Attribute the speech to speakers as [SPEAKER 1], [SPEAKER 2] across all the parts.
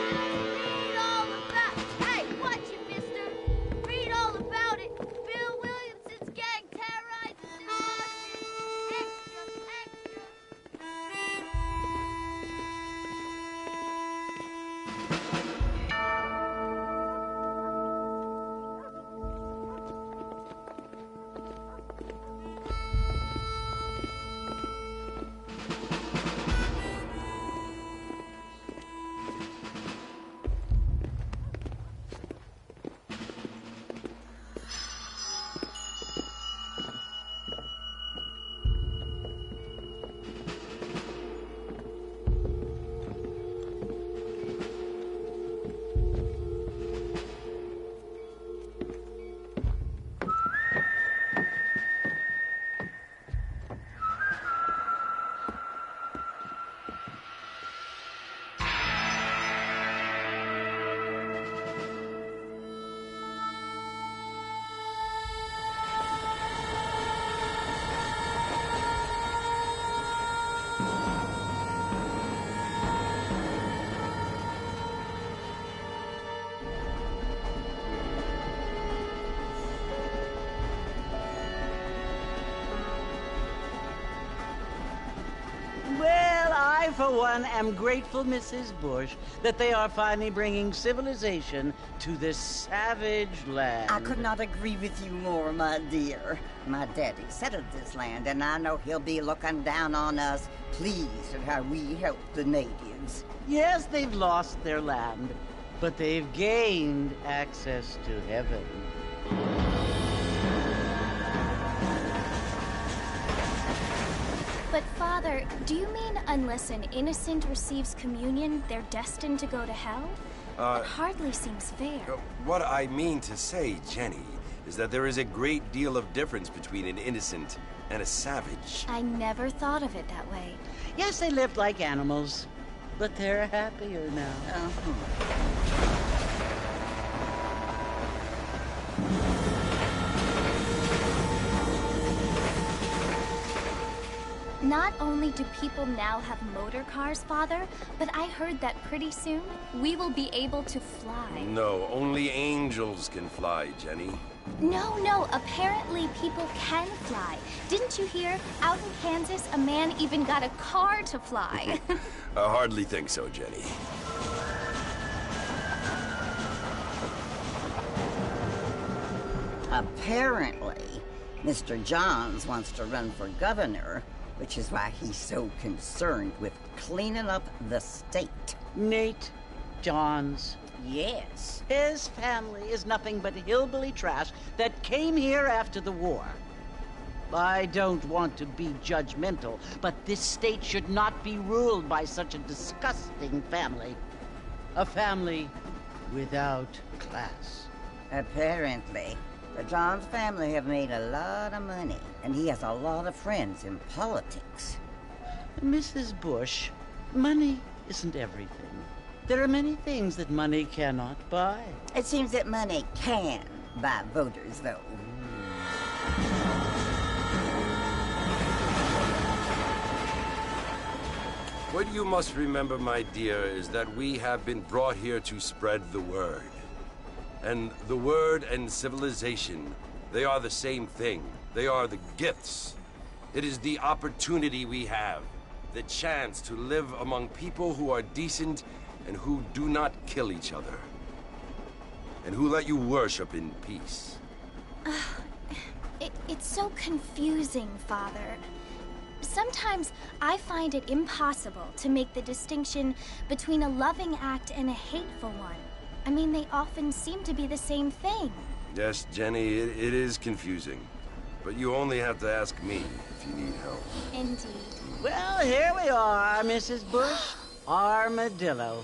[SPEAKER 1] Read all about. Hey, watch it, mister. Read all about it. Bill Williamson's gang terrorizes New York City. Extra, extra.
[SPEAKER 2] Well, I, for one, am grateful, Mrs. Bush, that they are finally bringing civilization to this savage land.
[SPEAKER 3] I could not agree with you more, my dear. My daddy settled this land, and I know he'll be looking down on us, pleased at how we helped the natives.
[SPEAKER 2] Yes, they've lost their land, but they've gained access to heaven.
[SPEAKER 4] But Father, do you mean unless an innocent receives communion, they're destined to go to hell? That hardly seems fair.
[SPEAKER 5] What I mean to say, Jenny, is that there is a great deal of difference between an innocent and a savage.
[SPEAKER 4] I never thought of it that way.
[SPEAKER 2] Yes, they lived like animals, but they're happier now.
[SPEAKER 4] Not only do people now have motor cars, Father, but I heard that pretty soon we will be able to fly.
[SPEAKER 5] No, only angels can fly, Jenny.
[SPEAKER 4] No, apparently people can fly. Didn't you hear? Out in Kansas, a man even got a car to fly.
[SPEAKER 5] I hardly think so, Jenny.
[SPEAKER 3] Apparently, Mr. Johns wants to run for governor, which is why he's so concerned with cleaning up the state.
[SPEAKER 2] Nate Johns.
[SPEAKER 3] Yes.
[SPEAKER 2] His family is nothing but hillbilly trash that came here after the war. I don't want to be judgmental, but this state should not be ruled by such a disgusting family. A family without class.
[SPEAKER 3] Apparently, the Johns family have made a lot of money, and he has a lot of friends in politics.
[SPEAKER 2] Mrs. Bush, money isn't everything. There are many things that money cannot buy.
[SPEAKER 3] It seems that money can buy voters, though.
[SPEAKER 5] What you must remember, my dear, is that we have been brought here to spread the word. And the word and civilization, they are the same thing. They are the gifts. It is the opportunity we have, the chance to live among people who are decent and who do not kill each other, and who let you worship in peace.
[SPEAKER 4] It's so confusing, Father. Sometimes I find it impossible to make the distinction between a loving act and a hateful one. I mean, they often seem to be the same thing.
[SPEAKER 5] Yes, Jenny, it is confusing. But you only have to ask me if you need help.
[SPEAKER 4] Indeed.
[SPEAKER 2] Well, here we are, Mrs. Bush. Armadillo.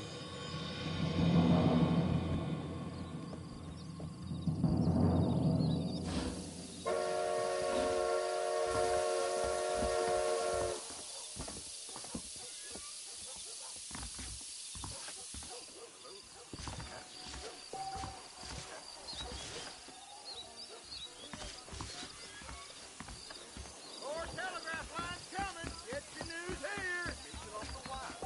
[SPEAKER 6] More telegraph lines coming. Get your news here. Keep it off the wire.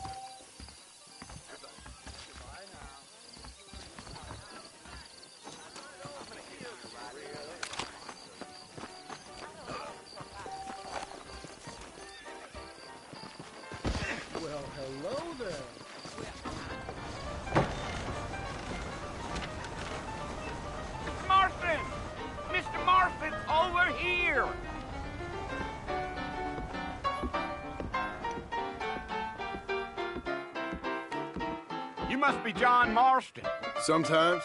[SPEAKER 6] must be John Marston.
[SPEAKER 7] Sometimes.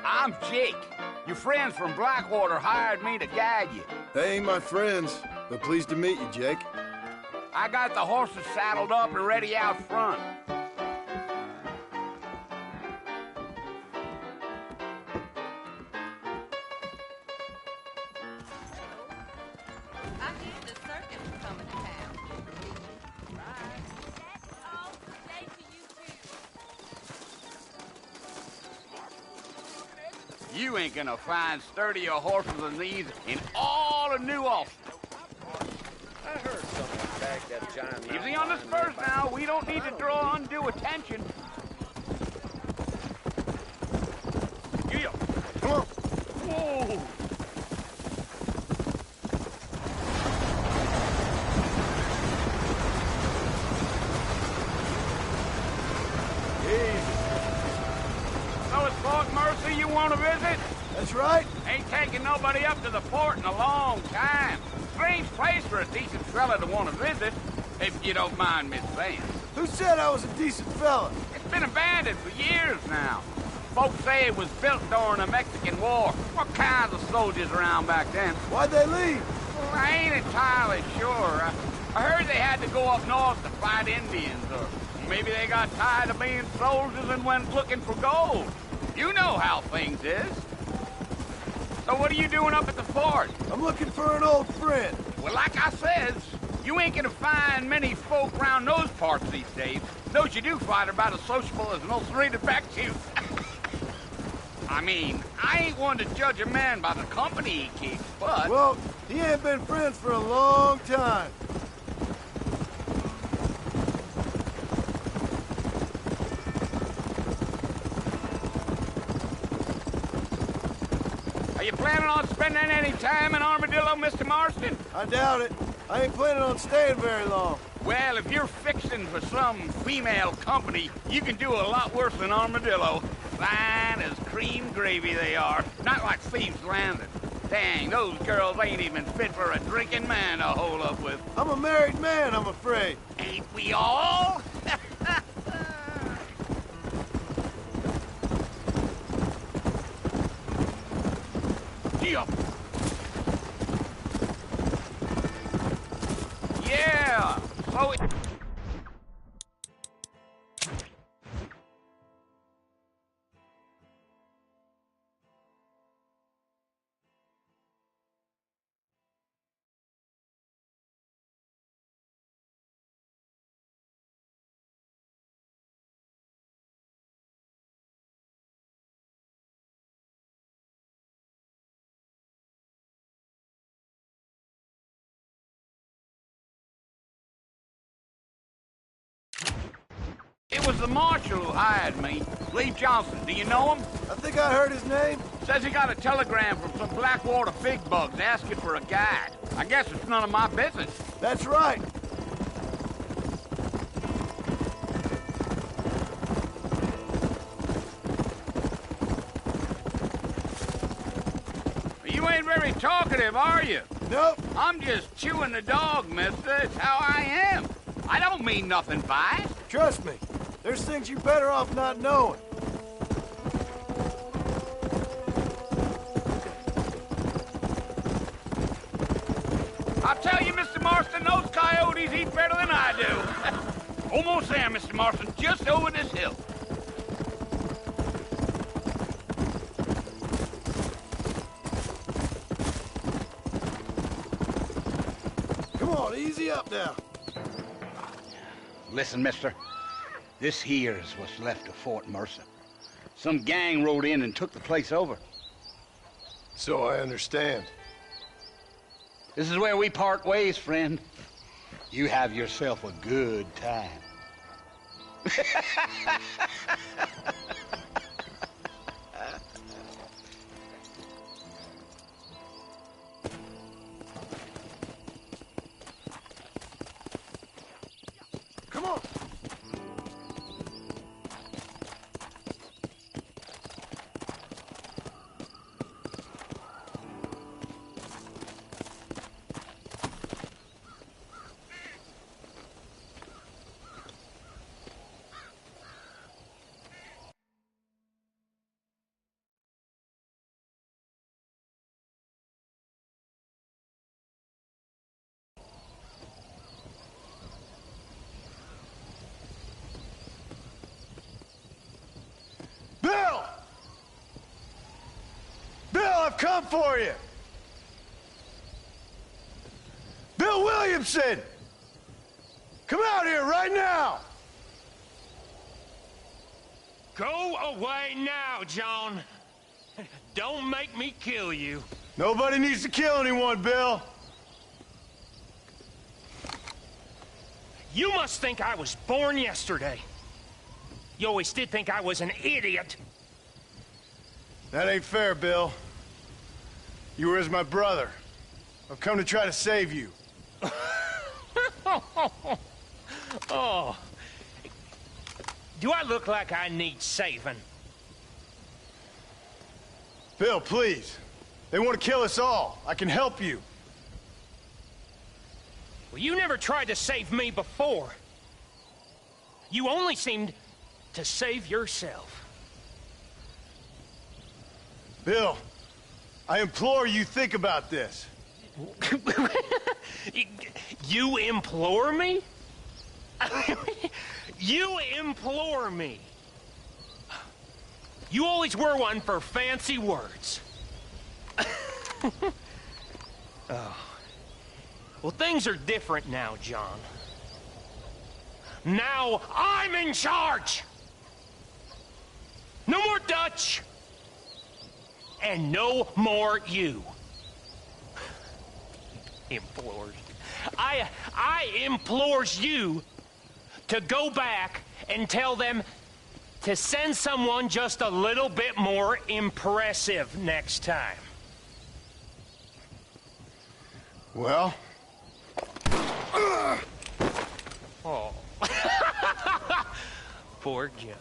[SPEAKER 6] I'm Jake. Your friends from Blackwater hired me to guide you.
[SPEAKER 7] They ain't my friends, but pleased to meet you, Jake.
[SPEAKER 6] I got the horses saddled up and ready out front.
[SPEAKER 8] I hear the circus is coming to town.
[SPEAKER 1] That's all today to you two.
[SPEAKER 6] You ain't gonna find sturdier horses than these in all of New Austin.
[SPEAKER 9] I heard someone bagged that giant.
[SPEAKER 6] Easy on the spurs now. We don't need to draw undue attention. Yeah.
[SPEAKER 7] Come on.
[SPEAKER 6] Whoa. So it's Fort Mercy you want to visit?
[SPEAKER 7] That's right.
[SPEAKER 6] Ain't taking nobody up to the fort in a long time. Strange place for a decent fella to want to visit, if you don't mind me saying.
[SPEAKER 7] Who said I was a decent fella?
[SPEAKER 6] It's been abandoned for years now. Folks say it was built during the Mexican War. What kinds of soldiers around back then?
[SPEAKER 7] Why'd they leave?
[SPEAKER 6] Well, I ain't entirely sure. I heard they had to go up north to fight Indians, or maybe they got tired of being soldiers and went looking for gold. You know how things is. So what are you doing up at the fort?
[SPEAKER 7] I'm looking for an old friend.
[SPEAKER 6] Well, like I says, you ain't gonna find many folk around those parts these days. Those you do find are about as sociable as an ulcerated back tooth. I mean, I ain't one to judge a man by the company he keeps, but...
[SPEAKER 7] Well, he ain't been friends for a long time.
[SPEAKER 6] Are you planning on spending any time in Armadillo, Mr. Marston?
[SPEAKER 7] I doubt it. I ain't planning on staying very long.
[SPEAKER 6] Well, if you're fixing for some female company, you can do a lot worse than Armadillo. Fine as cream gravy they are. Not like Thieves Landing. Dang, those girls ain't even fit for a drinking man to hole up with.
[SPEAKER 7] I'm a married man, I'm afraid.
[SPEAKER 6] Ain't we all? Yup. Yeah, so it... It was the marshal who hired me. Lee Johnson, do you know him?
[SPEAKER 7] I think I heard his name.
[SPEAKER 6] Says he got a telegram from some Blackwater big bugs asking for a guide. I guess it's none of my business.
[SPEAKER 7] That's right.
[SPEAKER 6] You ain't very talkative, are you?
[SPEAKER 7] Nope.
[SPEAKER 6] I'm just chewing the dog, mister. It's how I am. I don't mean nothing by it.
[SPEAKER 7] Trust me. There's things you're better off not knowing.
[SPEAKER 6] I'll tell you, Mr. Marston, those coyotes eat better than I do. Almost there, Mr. Marston, just over this hill.
[SPEAKER 7] Come on, easy up now.
[SPEAKER 6] Listen, mister. This here is what's left of Fort Mercer. Some gang rode in and took the place over.
[SPEAKER 7] So I understand.
[SPEAKER 6] This is where we part ways, friend. You have yourself a good time.
[SPEAKER 7] Come on. I've come for you! Bill Williamson! Come out here right now!
[SPEAKER 10] Go away now, John. Don't make me kill you.
[SPEAKER 7] Nobody needs to kill anyone, Bill.
[SPEAKER 10] You must think I was born yesterday. You always did think I was an idiot.
[SPEAKER 7] That ain't fair, Bill. You were as my brother. I've come to try to save you.
[SPEAKER 10] Oh. Do I look like I need saving?
[SPEAKER 7] Bill, please. They want to kill us all. I can help you.
[SPEAKER 10] Well, you never tried to save me before. You only seemed to save yourself.
[SPEAKER 7] Bill, I implore you think about this.
[SPEAKER 10] You implore me? You implore me. You always were one for fancy words. Oh. Well, things are different now, John. Now I'm in charge! No more Dutch! And no more you. Implores. I implores you to go back and tell them to send someone just a little bit more impressive next time.
[SPEAKER 7] Well?
[SPEAKER 10] Oh. Poor John.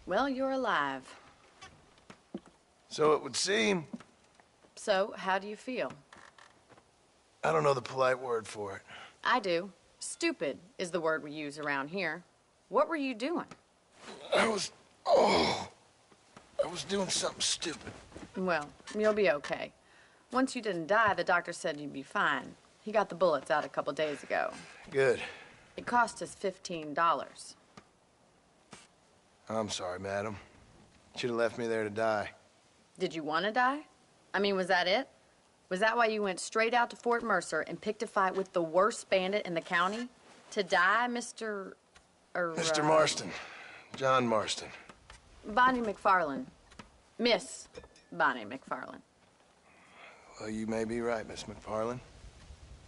[SPEAKER 8] Well, you're alive.
[SPEAKER 7] So it would seem.
[SPEAKER 8] So, how do you feel?
[SPEAKER 7] I don't know the polite word for it.
[SPEAKER 8] I do. Stupid is the word we use around here. What were you doing?
[SPEAKER 7] I was doing something stupid.
[SPEAKER 8] Well, you'll be okay. Once you didn't die, the doctor said you'd be fine. He got the bullets out a couple days ago.
[SPEAKER 7] Good.
[SPEAKER 8] It cost us $15.
[SPEAKER 7] I'm sorry, madam. Should have left me there to die.
[SPEAKER 8] Did you want to die? I mean, was that it? Was that why you went straight out to Fort Mercer and picked a fight with the worst bandit in the county? To die, Mr.
[SPEAKER 7] Mr. Marston. John Marston.
[SPEAKER 8] Bonnie McFarland. Miss Bonnie McFarland.
[SPEAKER 7] Well, you may be right, Miss McFarland.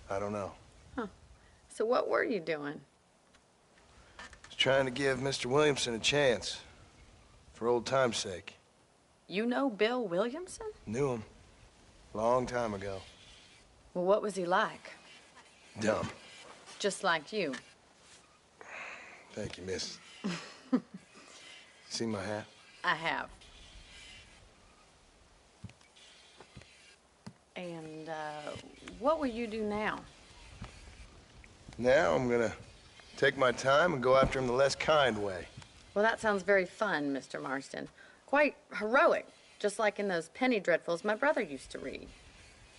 [SPEAKER 7] I don't know.
[SPEAKER 8] Huh. So what were you doing?
[SPEAKER 7] I was trying to give Mr. Williamson a chance. For old time's sake.
[SPEAKER 8] You know Bill Williamson?
[SPEAKER 7] Knew him. Long time ago.
[SPEAKER 8] Well, what was he like?
[SPEAKER 7] Dumb.
[SPEAKER 8] Just like you.
[SPEAKER 7] Thank you, miss. See my hat?
[SPEAKER 8] I have. And, what will you do now?
[SPEAKER 7] Now I'm gonna take my time and go after him the less kind way.
[SPEAKER 8] Well, that sounds very fun, Mr. Marston. Quite heroic, just like in those penny dreadfuls my brother used to read.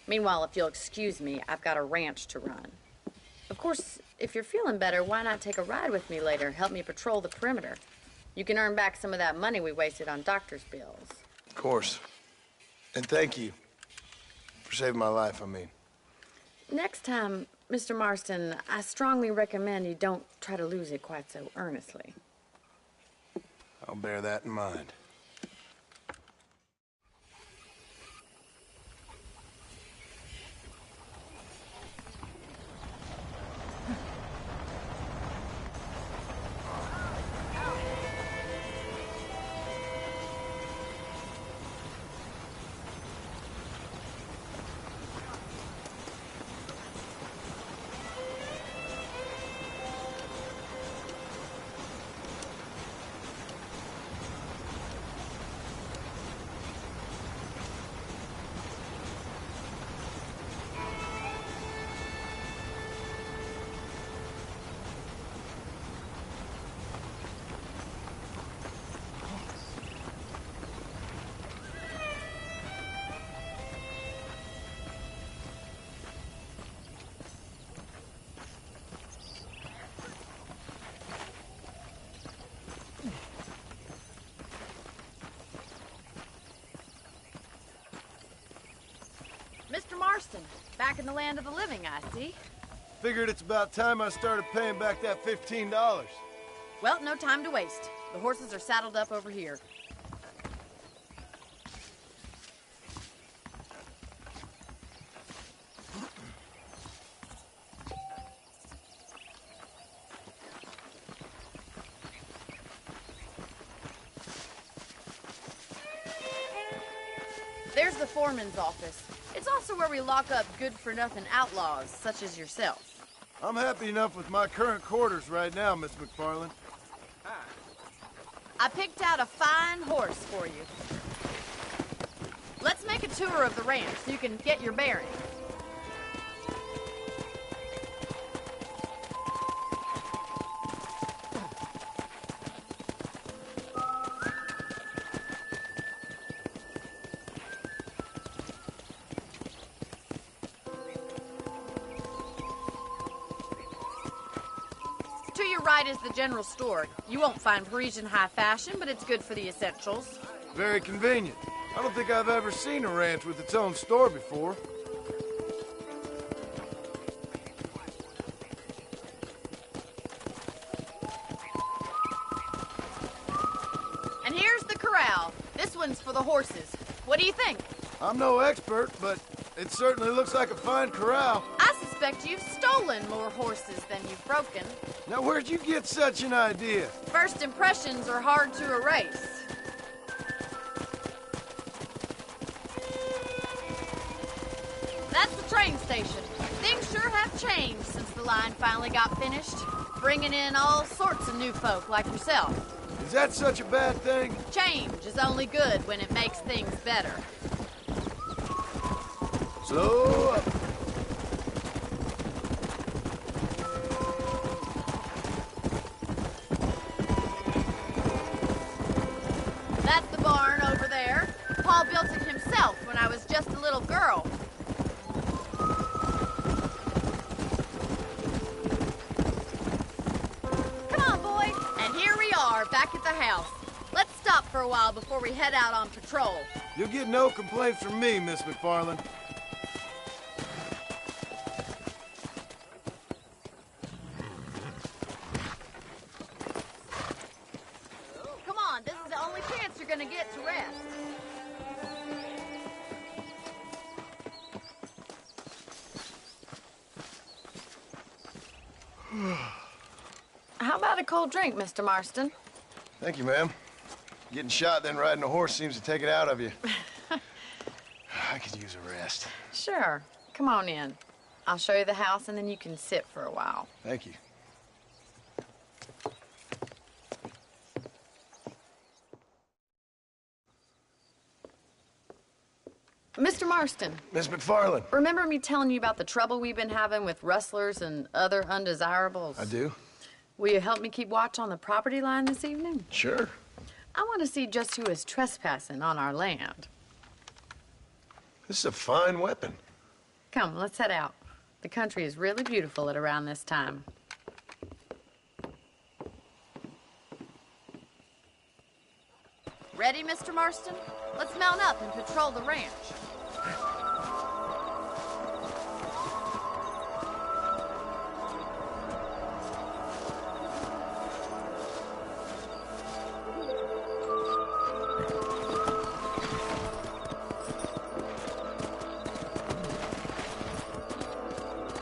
[SPEAKER 8] Meanwhile, if you'll excuse me, I've got a ranch to run. Of course, if you're feeling better, why not take a ride with me later? Help me patrol the perimeter. You can earn back some of that money we wasted on doctor's bills.
[SPEAKER 7] Of course. And thank you for saving my life, I mean.
[SPEAKER 8] Next time, Mr. Marston, I strongly recommend you don't try to lose it quite so earnestly.
[SPEAKER 7] I'll bear that in mind.
[SPEAKER 8] Marston, back in the land of the living, I see.
[SPEAKER 7] Figured it's about time I started paying back that $15.
[SPEAKER 8] Well, no time to waste. The horses are saddled up over here. There's the foreman's office. It's also where we lock up good-for-nothing outlaws, such as yourself.
[SPEAKER 7] I'm happy enough with my current quarters right now, Miss McFarland.
[SPEAKER 8] I picked out a fine horse for you. Let's make a tour of the ranch so you can get your bearings. To your right is the general store. You won't find Parisian high fashion, but it's good for the essentials.
[SPEAKER 7] Very convenient. I don't think I've ever seen a ranch with its own store before.
[SPEAKER 8] And here's the corral. This one's for the horses. What do you think?
[SPEAKER 7] I'm no expert, but it certainly looks like a fine corral.
[SPEAKER 8] I suspect you've stolen more horses than you've broken.
[SPEAKER 7] Now, where'd you get such an idea?
[SPEAKER 8] First impressions are hard to erase. That's the train station. Things sure have changed since the line finally got finished, bringing in all sorts of new folk like yourself.
[SPEAKER 7] Is that such a bad thing?
[SPEAKER 8] Change is only good when it makes things better.
[SPEAKER 7] Slow up.
[SPEAKER 8] That's the barn over there. Paul built it himself when I was just a little girl. Come on, boy. And here we are, back at the house. Let's stop for a while before we head out on patrol.
[SPEAKER 7] You'll get no complaints from me, Miss McFarland.
[SPEAKER 8] Come on, this is the only chance you're gonna get to rest. How about a cold drink, Mr. Marston?
[SPEAKER 7] Thank you, ma'am. Getting shot, then riding a horse seems to take it out of you. I could use a rest.
[SPEAKER 8] Sure. Come on in. I'll show you the house, and then you can sit for a while.
[SPEAKER 7] Thank you.
[SPEAKER 8] Mr. Marston.
[SPEAKER 7] Miss McFarland.
[SPEAKER 8] Remember me telling you about the trouble we've been having with rustlers and other undesirables?
[SPEAKER 7] I do.
[SPEAKER 8] Will you help me keep watch on the property line this evening?
[SPEAKER 7] Sure.
[SPEAKER 8] I want to see just who is trespassing on our land.
[SPEAKER 7] This is a fine weapon.
[SPEAKER 8] Come, let's head out. The country is really beautiful at around this time. Ready, Mr. Marston? Let's mount up and patrol the ranch.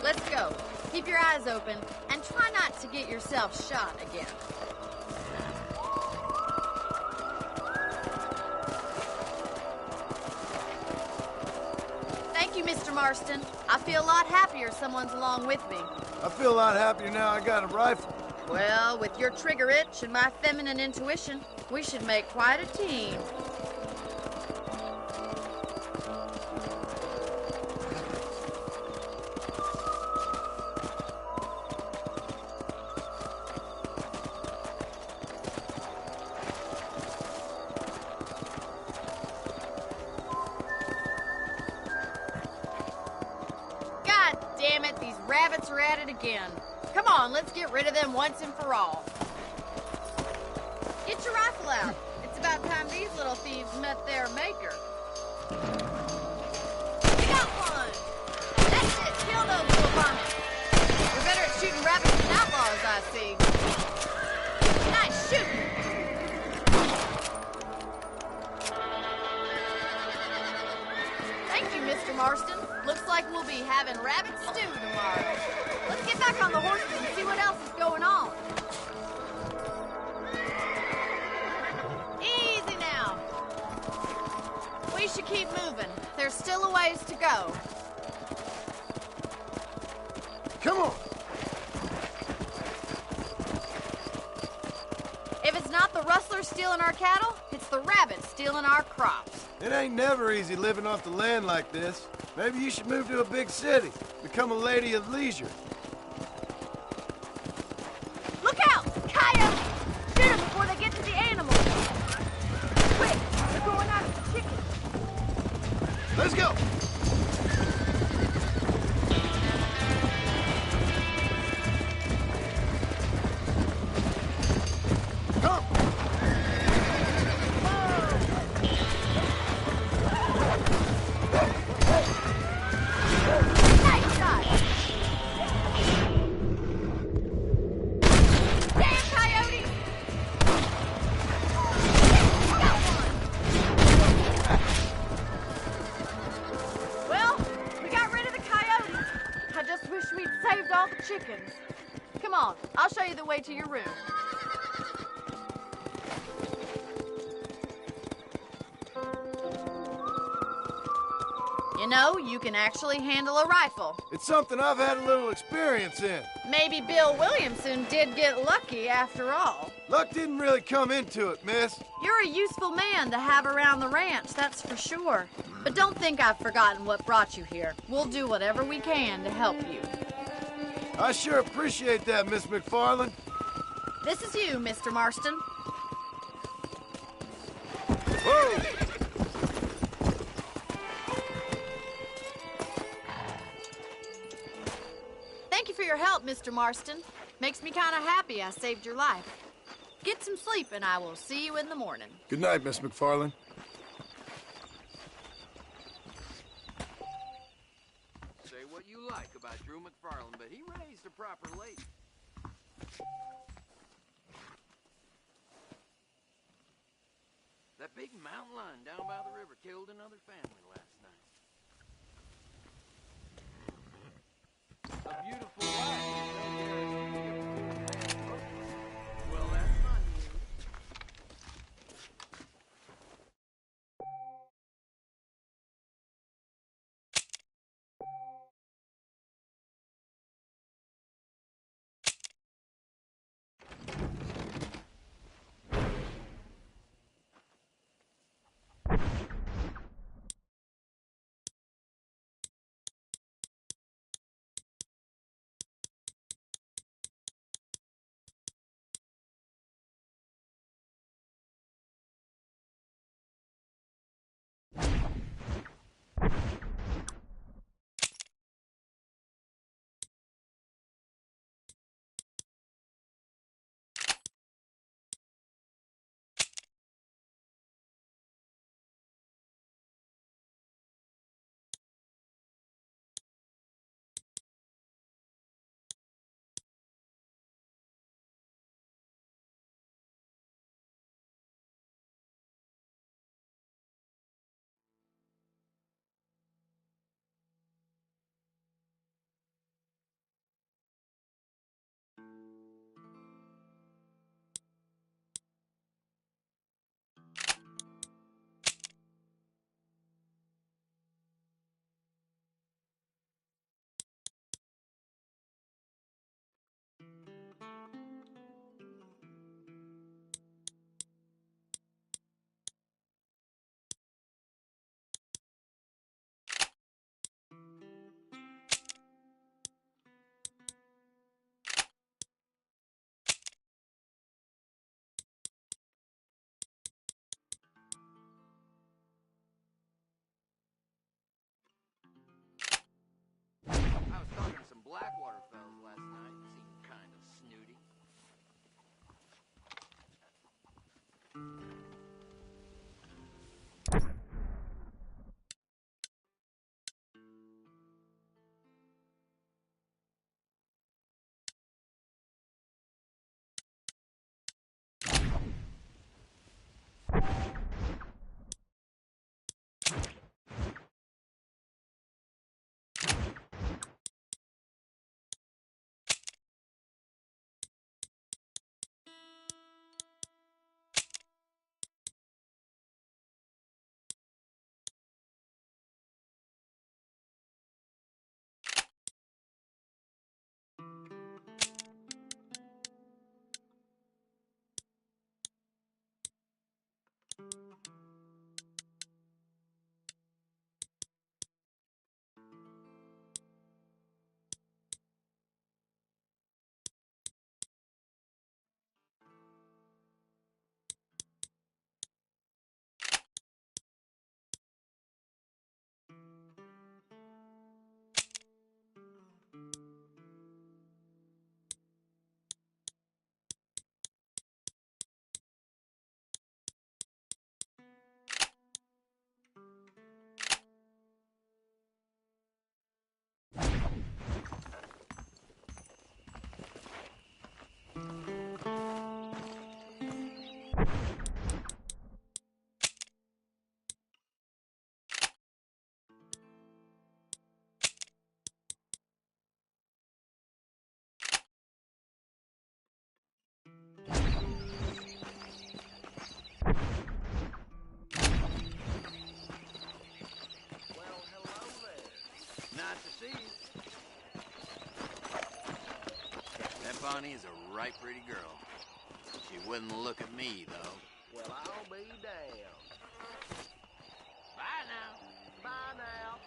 [SPEAKER 8] Let's go. Keep your eyes open and try not to get yourself shot again. Thank you, Mr. Marston. I feel a lot happier someone's along with me.
[SPEAKER 7] I feel a lot happier now I got a rifle.
[SPEAKER 8] Well, with your trigger itch and my feminine intuition, we should make quite a team. God damn it, these rabbits are at it again. Come on, let's get rid of them once and for all. Get your rifle out. It's about time these little thieves met their maker. We got one! on it. You're better at shooting rabbits than outlaws, I see. Nice shooting. Thank you, Mr. Marston. Looks like we'll be having rabbit stew tomorrow. Let's get back on the horses and see what else is going on. Easy now. We should keep moving. There's still a ways to go.
[SPEAKER 7] Come on.
[SPEAKER 8] If it's not the rustlers stealing our cattle, it's the rabbits stealing our crops.
[SPEAKER 7] It ain't never easy living off the land like this. Maybe you should move to a big city. Become a lady of leisure.
[SPEAKER 8] Look out! Coyotes! Shoot them before they get to the animals. Quick! They're going after the chickens.
[SPEAKER 7] Let's go. Come.
[SPEAKER 8] Nice shot! Damn coyotes! Got one! Well, we got rid of the coyotes. I just wish we'd saved all the chickens. Come on, I'll show you the way to your room. You know, you can actually handle a rifle.
[SPEAKER 7] It's something I've had a little experience in.
[SPEAKER 8] Maybe Bill Williamson did get lucky after all.
[SPEAKER 7] Luck didn't really come into it, miss.
[SPEAKER 8] You're a useful man to have around the ranch, that's for sure. But don't think I've forgotten what brought you here. We'll do whatever we can to help you.
[SPEAKER 7] I sure appreciate that, Miss McFarland.
[SPEAKER 8] This is you, Mr. Marston.
[SPEAKER 7] Whoa!
[SPEAKER 8] Thank you for your help, Mr. Marston. Makes me kind of happy I saved your life. Get some sleep and I will see you in the morning.
[SPEAKER 7] Good night, Miss McFarland.
[SPEAKER 9] Say what you like about Drew McFarland, but he raised a proper lady. That big mountain lion down by the river killed another family last night. A beautiful Nice to see you. That Bonnie is a right pretty girl. She wouldn't look at me, though.
[SPEAKER 11] Well, I'll be damned.
[SPEAKER 9] Bye now.
[SPEAKER 11] Bye now.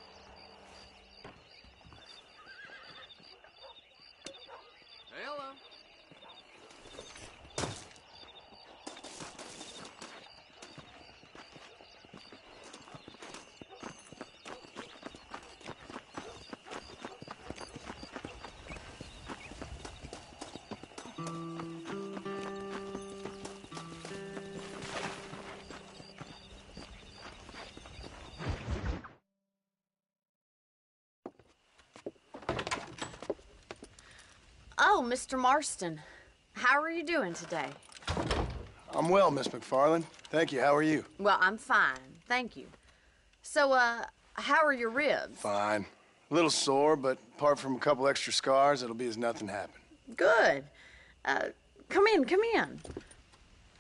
[SPEAKER 9] Hello.
[SPEAKER 8] Oh, Mr. Marston. How are you doing today?
[SPEAKER 7] I'm well, Miss McFarland. Thank you. How are you?
[SPEAKER 8] Well, I'm fine. Thank you. So, how are your ribs?
[SPEAKER 7] Fine. A little sore, but apart from a couple extra scars, it'll be as nothing happened.
[SPEAKER 8] Good. Come in, come in.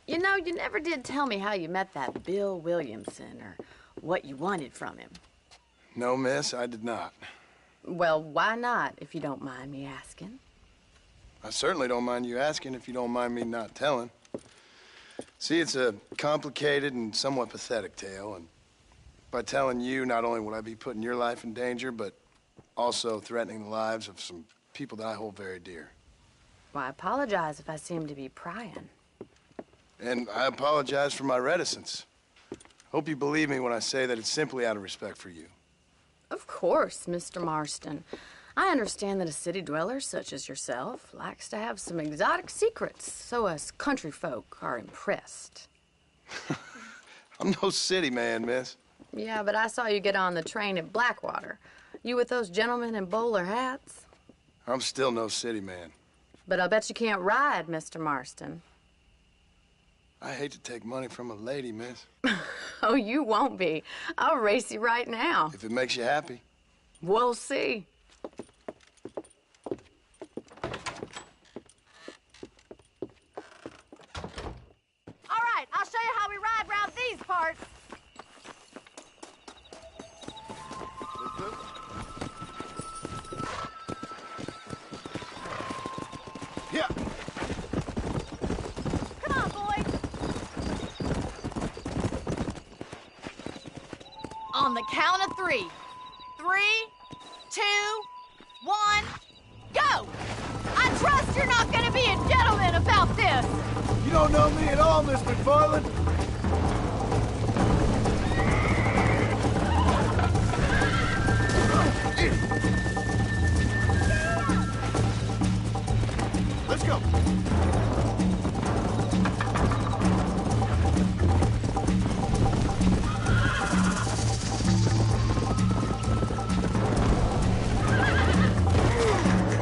[SPEAKER 8] You know, you never did tell me how you met that Bill Williamson or what you wanted from him.
[SPEAKER 7] No, miss, I did not.
[SPEAKER 8] Well, why not, if you don't mind me asking?
[SPEAKER 7] I certainly don't mind you asking if you don't mind me not telling. See, it's a complicated and somewhat pathetic tale, and by telling you, not only would I be putting your life in danger, but also threatening the lives of some people that I hold very dear.
[SPEAKER 8] Well, I apologize if I seem to be prying.
[SPEAKER 7] And I apologize for my reticence. Hope you believe me when I say that it's simply out of respect for you.
[SPEAKER 8] Of course, Mr. Marston. I understand that a city dweller such as yourself likes to have some exotic secrets, so us country folk are impressed.
[SPEAKER 7] I'm no city man, miss.
[SPEAKER 8] Yeah, but I saw you get on the train at Blackwater. You with those gentlemen in bowler hats?
[SPEAKER 7] I'm still no city man.
[SPEAKER 8] But I'll bet you can't ride, Mr. Marston.
[SPEAKER 7] I hate to take money from a lady, miss.
[SPEAKER 8] Oh, you won't be. I'll race you right now.
[SPEAKER 7] If it makes you happy.
[SPEAKER 8] We'll see.
[SPEAKER 1] All right, I'll show you how we ride round these parts.
[SPEAKER 7] Yeah.
[SPEAKER 1] Come on, boys. On the count of 3. 3, 2, 1, go! I trust you're not gonna be a gentleman about this.
[SPEAKER 7] You don't know me at all, Miss McFarland. Let's go.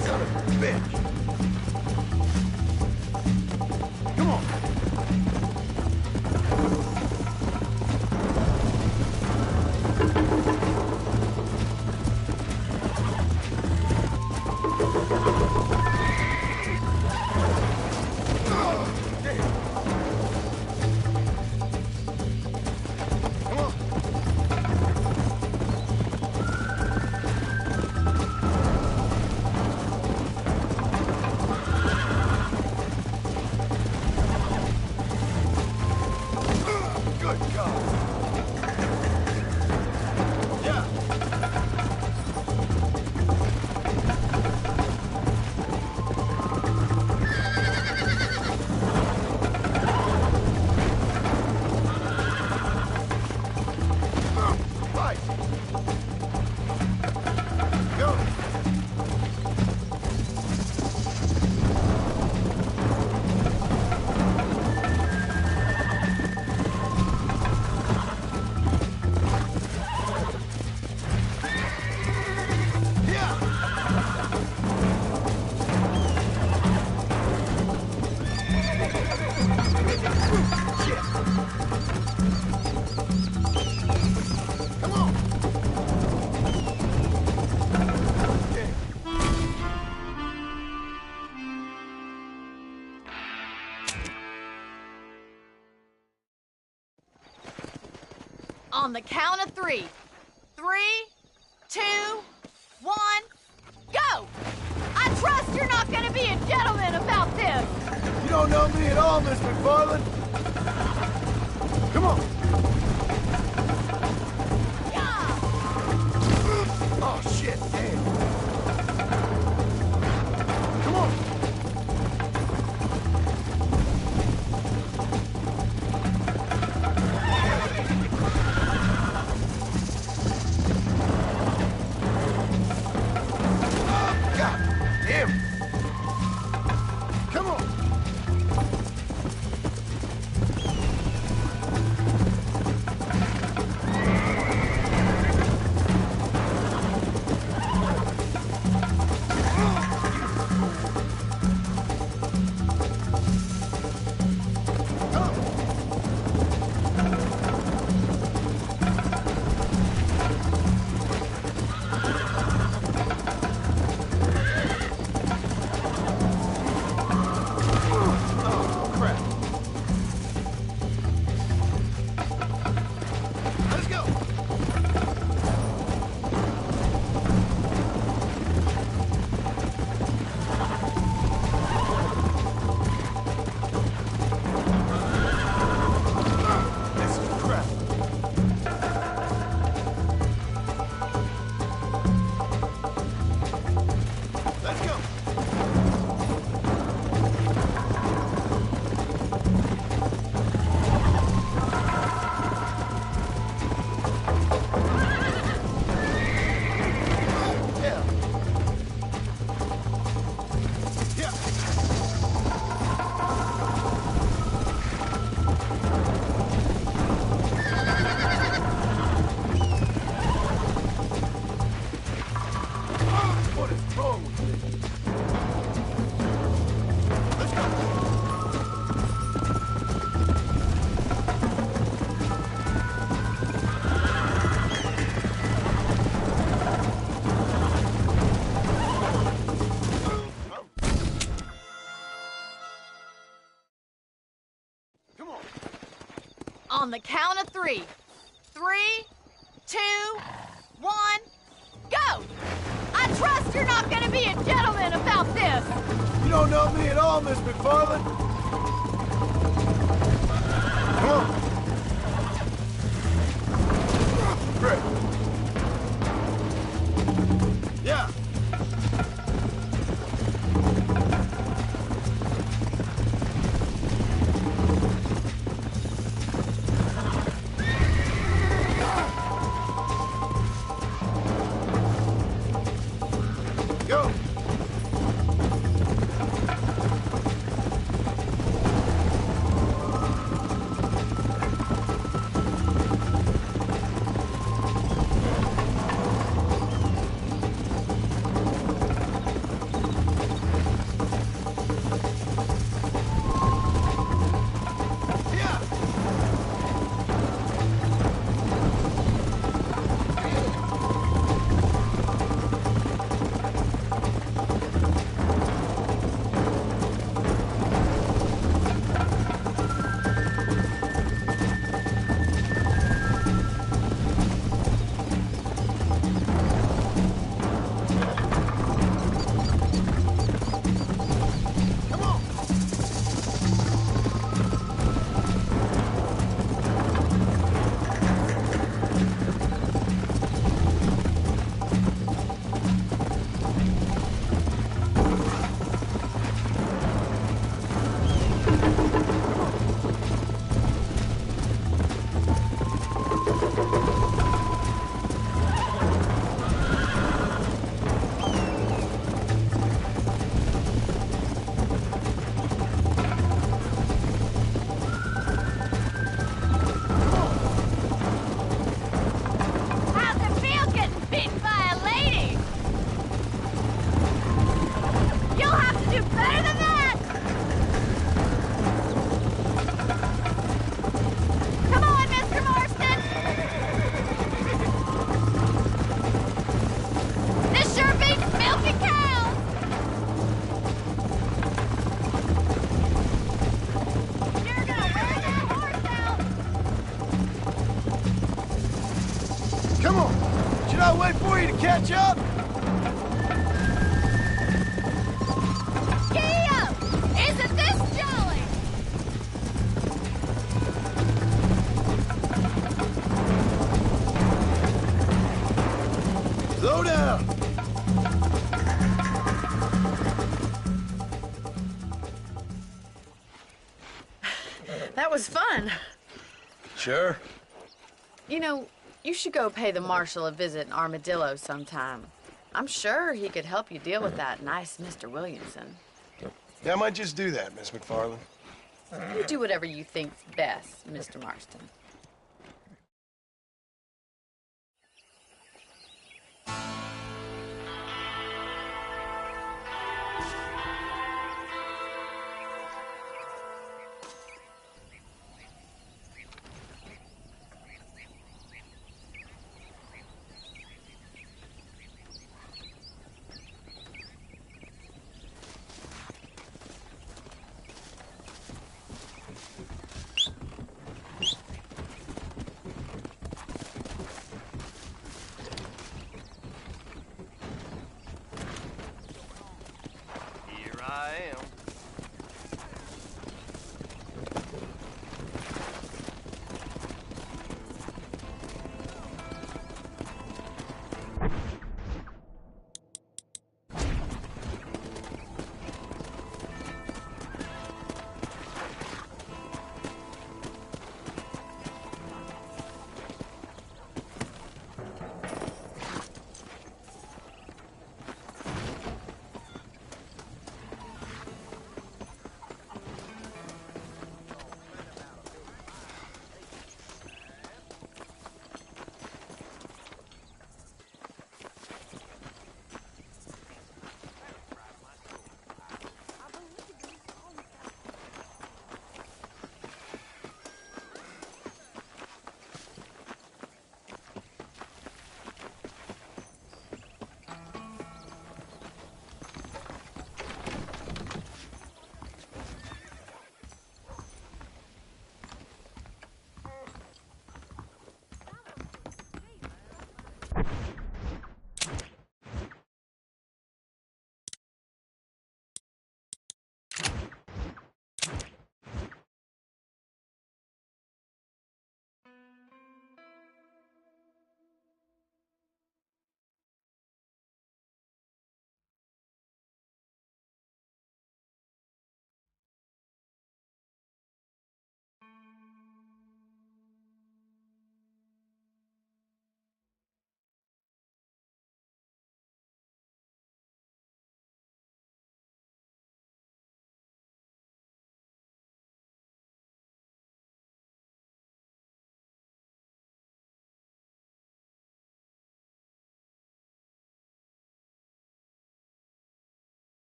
[SPEAKER 7] Son of a bitch. Come on. Good God. Yeah. Fight. Go.
[SPEAKER 1] On the count of 3. 3, 2, 1, go! I trust you're not gonna be a gentleman about this!
[SPEAKER 7] You don't know me at all, Miss McFarland. Come on.
[SPEAKER 1] Yeah!
[SPEAKER 7] Oh, shit, damn. Come on. God damn. Come on. Oh, crap. Let's go. This is crap. Let's go. Yeah. Yeah. What is wrong with me? Let's go. Come on.
[SPEAKER 1] On the count of 3. 3, 2, 1, go! I trust you're not gonna be a gentleman about this!
[SPEAKER 7] You don't know me at all, Miss McFarland. Come on. Great. Yeah. Go. Come on. Should I wait for you to catch up?
[SPEAKER 1] Giddy up! Isn't this jolly?
[SPEAKER 7] Slow down.
[SPEAKER 8] That was fun.
[SPEAKER 7] Sure.
[SPEAKER 8] You know, you should go pay the marshal a visit in Armadillo sometime. I'm sure he could help you deal with that nice Mr. Williamson.
[SPEAKER 7] Yeah, I might just do that, Miss McFarland.
[SPEAKER 8] You do whatever you think's best, Mr. Marston.